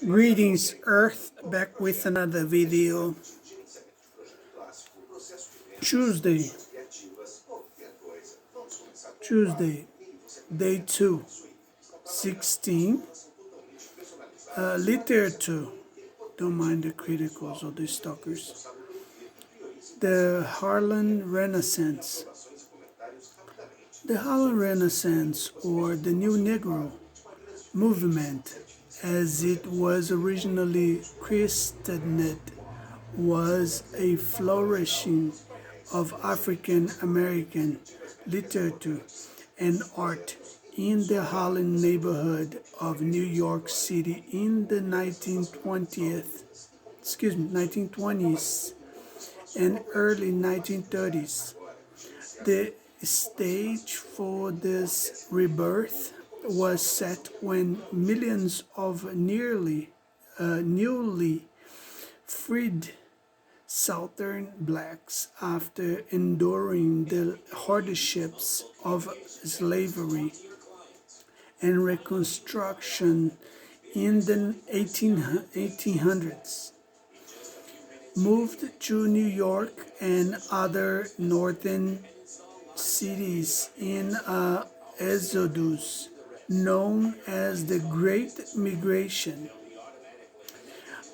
Greetings Earth, back with another video. Tuesday, day 2, 16, literature. Don't mind the criticals or the stalkers. The Harlem Renaissance. The Harlem Renaissance, or the New Negro movement, as it was originally christened, was a flourishing of African American literature and art in the Harlem neighborhood of New York City in the 1920s and early 1930s. The stage for this rebirth was set when millions of newly freed Southern blacks, after enduring the hardships of slavery and Reconstruction in the 1800s, moved to New York and other northern cities in an exodus known as the Great Migration.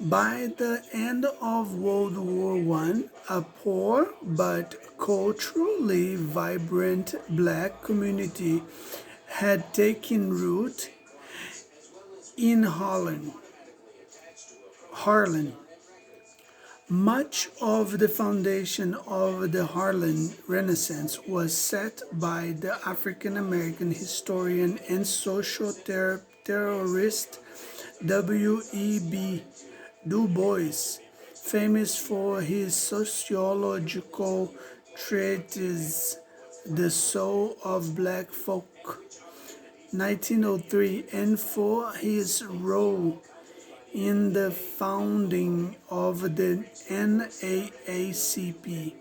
By the end of World War I, a poor but culturally vibrant black community had taken root in Harlem. Much of the foundation of the Harlem Renaissance was set by the African American historian and social terrorist W.E.B. Du Bois, famous for his sociological treatise The Soul of Black Folk, 1903, and for his role in the founding of the NAACP.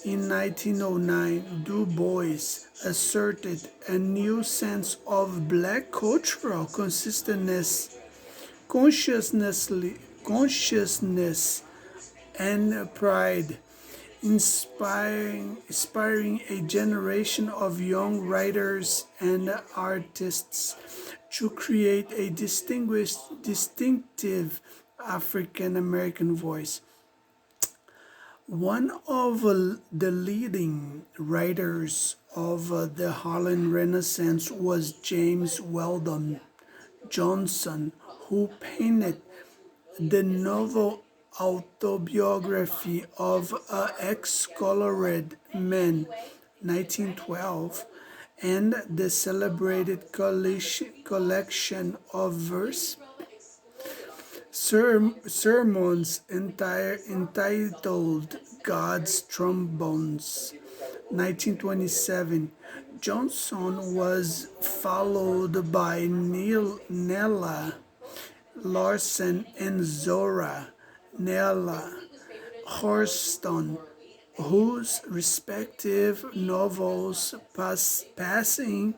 In 1909, Du Bois asserted a new sense of black cultural consciousness and pride, inspiring a generation of young writers and artists to create a distinctive African American voice. One of the leading writers of the Harlem Renaissance was James Weldon Johnson, who penned the novel autobiography of an ex-colored man, 1912, and the celebrated collection of verse sermons entitled God's Trombones, 1927. Johnson was followed by Nella Larsen and Zora Neale Hurston, whose respective novels passing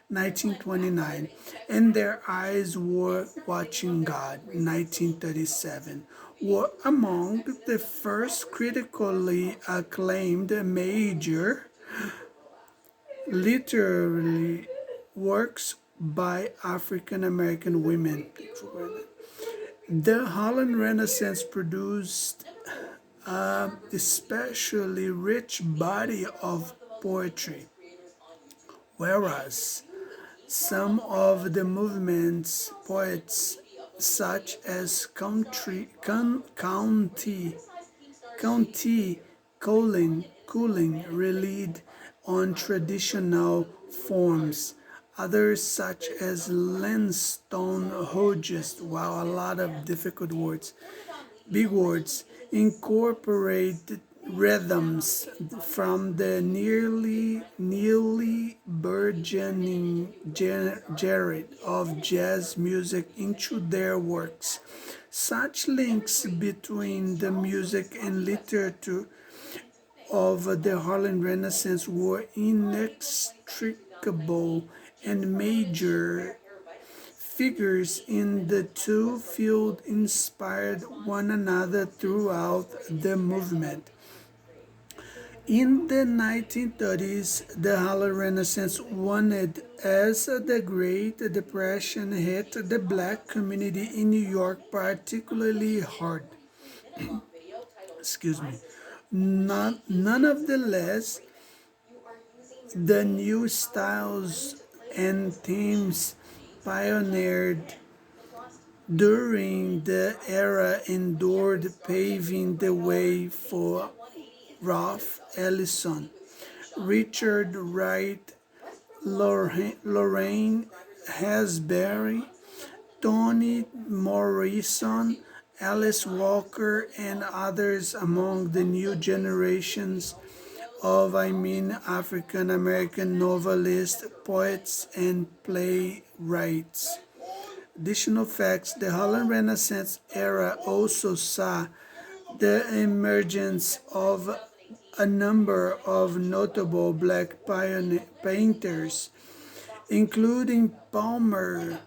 1929 and Their Eyes Were Watching God, 1937, were among the first critically acclaimed major literary works by African American women. The Harlem Renaissance produced an especially rich body of poetry, whereas some of the movement's poets, such as County Cooling, relied on traditional forms. Others, such as Langston Hughes, wow, a lot of difficult words, big words, incorporated rhythms from the nearly burgeoning genre of jazz music into their works. Such links between the music and literature of the Harlem Renaissance were inextricable and major figures in the two fields inspired one another throughout the movement. In the 1930s, the Harlem Renaissance wanted as the Great Depression hit the black community in New York particularly hard. Excuse me. None of the less, the new styles and themes pioneered during the era endured, paving the way for Ralph Ellison, Richard Wright, Lorraine Hasbury, Toni Morrison, Alice Walker, and others among the new generations of African American novelists, poets, and playwrights. Additional facts: the Harlem Renaissance era also saw the emergence of a number of notable black painters, including Palmer,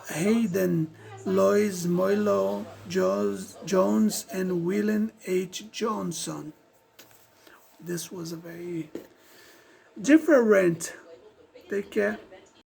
Hayden, Lois Moylo Jones, and William H. Johnson. This was a very different. Take care.